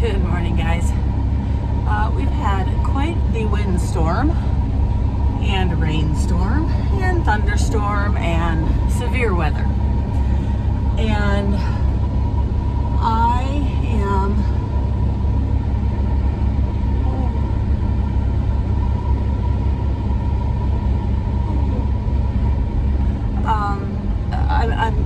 Good morning, guys. We've had quite the windstorm and rainstorm and thunderstorm and severe weather. And I am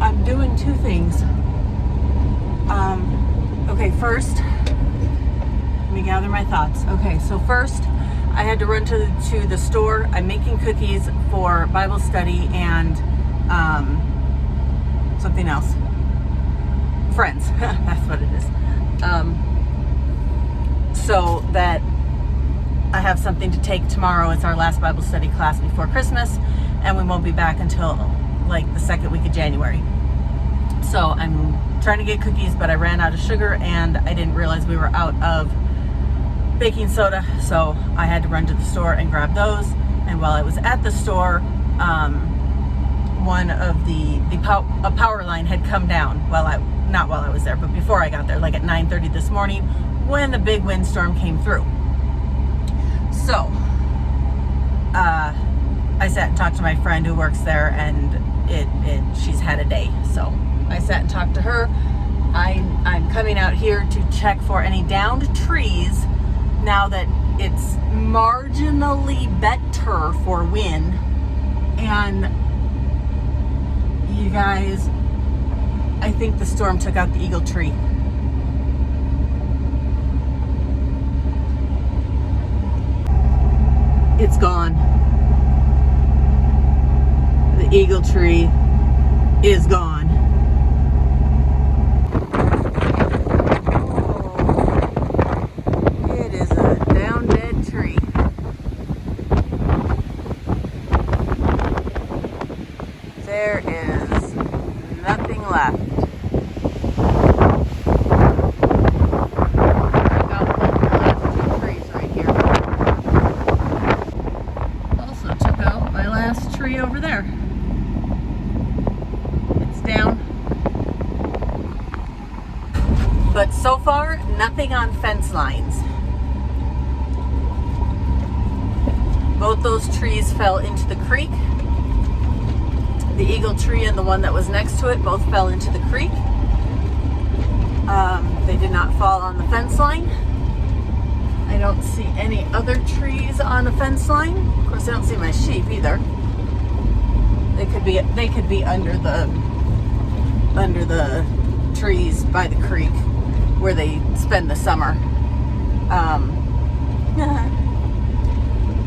I'm doing two things. Okay, first, let me gather my thoughts. Okay, so first, I had to run to the store. I'm making cookies for Bible study and something else. Friends, that's what it is. So that I have something to take tomorrow. It's our last Bible study class before Christmas, and we won't be back until like the second week of January. So I'm trying to get cookies, but I ran out of sugar and I didn't realize we were out of baking soda, so I had to run to the store and grab those. And while I was at the store, one of a power line had come down not while I was there, but before I got there, like at 9:30 this morning when the big windstorm came through. So I sat and talked to my friend who works there, and she's had a day. So I sat and talked to her. I'm coming out here to check for any downed trees now that it's marginally better for wind. And you guys, I think the storm took out the eagle tree. It's gone. The eagle tree is gone. It is a down dead tree. There is nothing left. Tree over there. It's down. But so far, nothing on fence lines. Both those trees fell into the creek. The eagle tree and the one that was next to it both fell into the creek. They did not fall on the fence line. I don't see any other trees on the fence line. Of course, I don't see my sheep either. They could be under the trees by the creek where they spend the summer,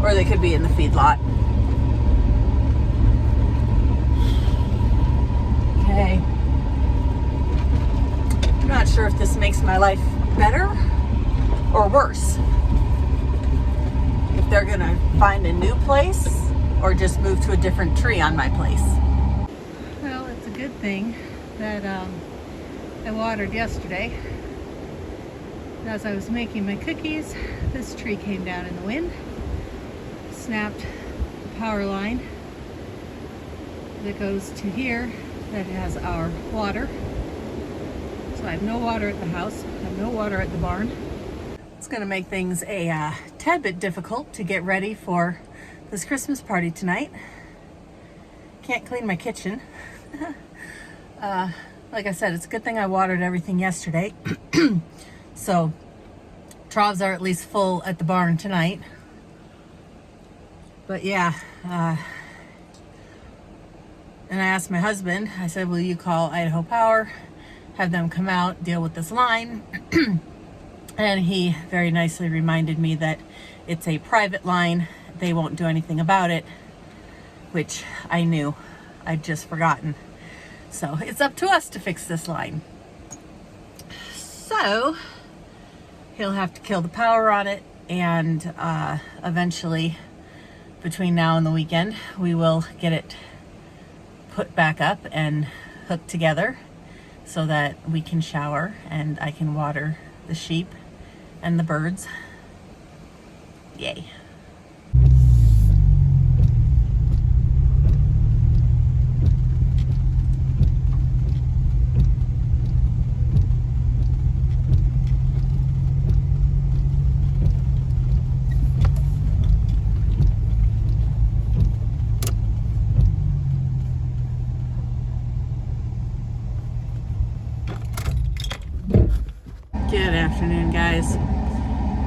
or they could be in the feedlot. Okay, I'm not sure if this makes my life better or worse. If they're gonna find a new place or just move to a different tree on my place. Well, it's a good thing that I watered yesterday. As I was making my cookies, this tree came down in the wind, snapped the power line that goes to here that has our water. So I have no water at the house, I have no water at the barn. It's gonna make things a tad bit difficult to get ready for this Christmas party tonight. Can't clean my kitchen. Like I said, it's a good thing I watered everything yesterday. So troughs are at least full at the barn tonight. But yeah, and I asked my husband, I said, will you call Idaho Power, have them come out, deal with this line? And he very nicely reminded me that it's a private line. They won't do anything about it, which I knew. I'd just forgotten. So it's up to us to fix this line. So he'll have to kill the power on it, and eventually, between now and the weekend, we will get it put back up and hooked together so that we can shower and I can water the sheep and the birds. Yay. Good afternoon, guys.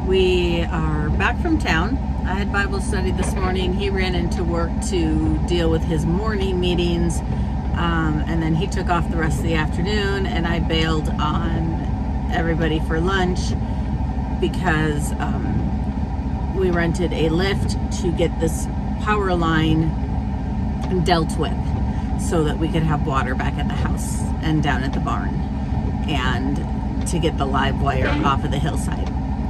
We are back from town. I had Bible study this morning. He ran into work to deal with his morning meetings, and then he took off the rest of the afternoon, and I bailed on everybody for lunch because we rented a lift to get this power line dealt with so that we could have water back at the house and down at the barn, and to get the live wire off of the hillside.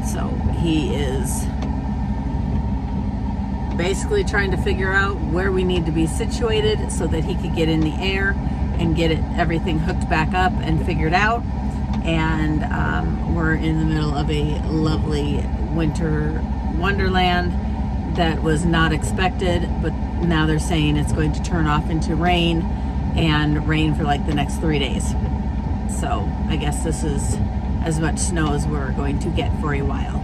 So he is basically trying to figure out where we need to be situated so that he could get in the air and get everything hooked back up and figured out. And we're in the middle of a lovely winter wonderland that was not expected, but now they're saying it's going to turn off into rain, and rain for like the next 3 days. So I guess this is as much snow as we're going to get for a while.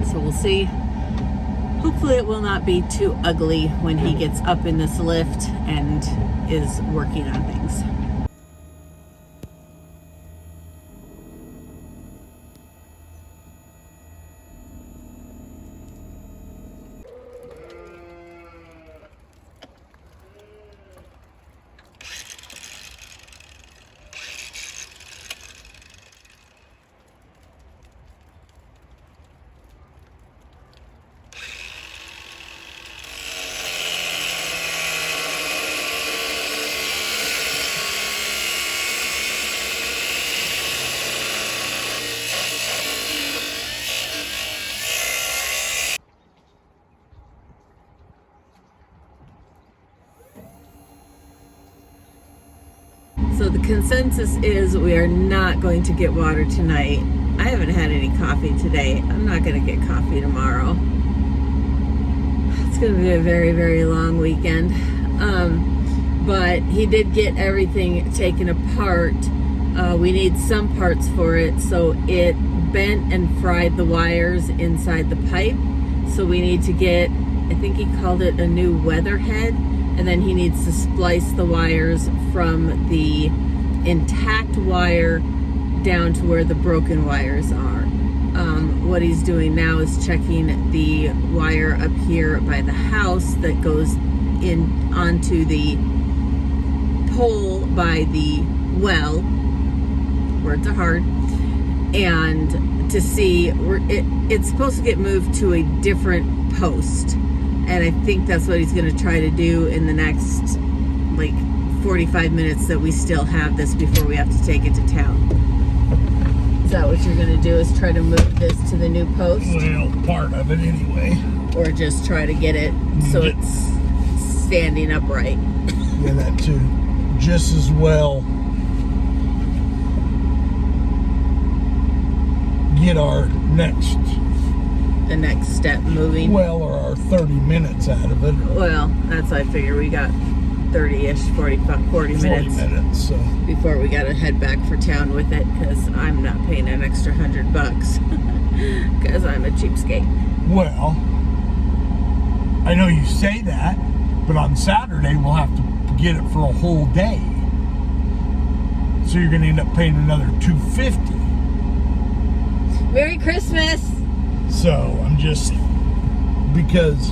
So we'll see. Hopefully it will not be too ugly when he gets up in this lift and is working on things. So the consensus is we are not going to get water tonight. I haven't had any coffee today. I'm not going to get coffee tomorrow. It's going to be a very, very long weekend. But he did get everything taken apart. We need some parts for it. So it bent and fried the wires inside the pipe. So we need to get, I think he called it a new weather head. And then he needs to splice the wires from the intact wire down to where the broken wires are. What he's doing now is checking the wire up here by the house that goes in onto the pole by the well. Words are hard. And to see, it's supposed to get moved to a different post. And I think that's what he's going to try to do in the next, like, 45 minutes that we still have this before we have to take it to town. Is that what you're going to do, is try to move this to the new post? Well, part of it anyway. Or just try to get it so it's standing upright? Yeah, that too. Just as well get our the next step moving. Well, or our 30 minutes out of it. Well, that's I figure we got 30-ish, 40 minutes. 40 minutes, so. Before we got to head back for town with it, because I'm not paying an extra $100 because I'm a cheapskate. Well, I know you say that, but on Saturday we'll have to get it for a whole day. So you're going to end up paying another $250. Merry Christmas! So I'm just, because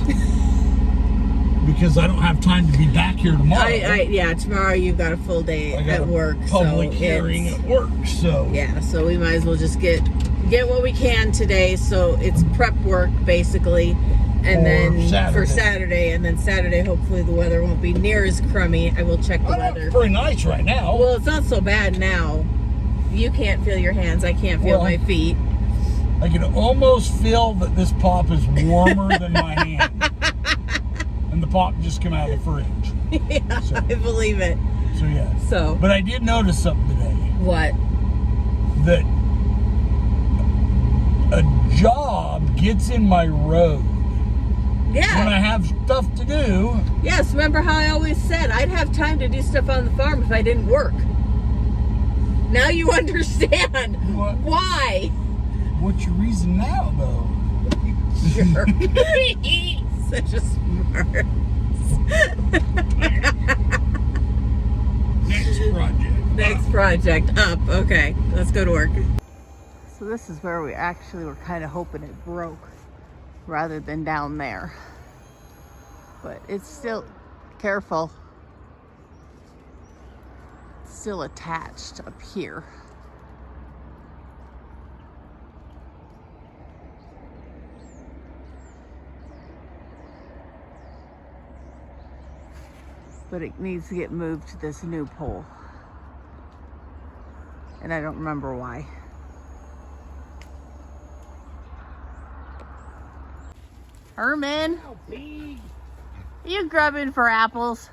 I don't have time to be back here tomorrow. Yeah, tomorrow you've got a full day at work. Public hearing at work, so. Yeah, so we might as well just get what we can today. So it's prep work basically, and then for Saturday, and then Saturday hopefully the weather won't be near as crummy. I will check the weather. It's pretty nice right now. Well, it's not so bad now. You can't feel your hands. I can't feel my feet. I can almost feel that this pop is warmer than my hand. And the pop just came out of the fridge. Yeah, so, I believe it. So, yeah. So. But I did notice something today. What? That a job gets in my road. Yeah. When I have stuff to do. Yes, remember how I always said I'd have time to do stuff on the farm if I didn't work. Now you understand why. What's your reason now, though? Sure. Such a smart. Next project. Next project up. Okay, let's go to work. So this is where we actually were kind of hoping it broke rather than down there. But it's still, careful, it's still attached up here. But it needs to get moved to this new pole. And I don't remember why. Herman, How big? are you grubbing for apples?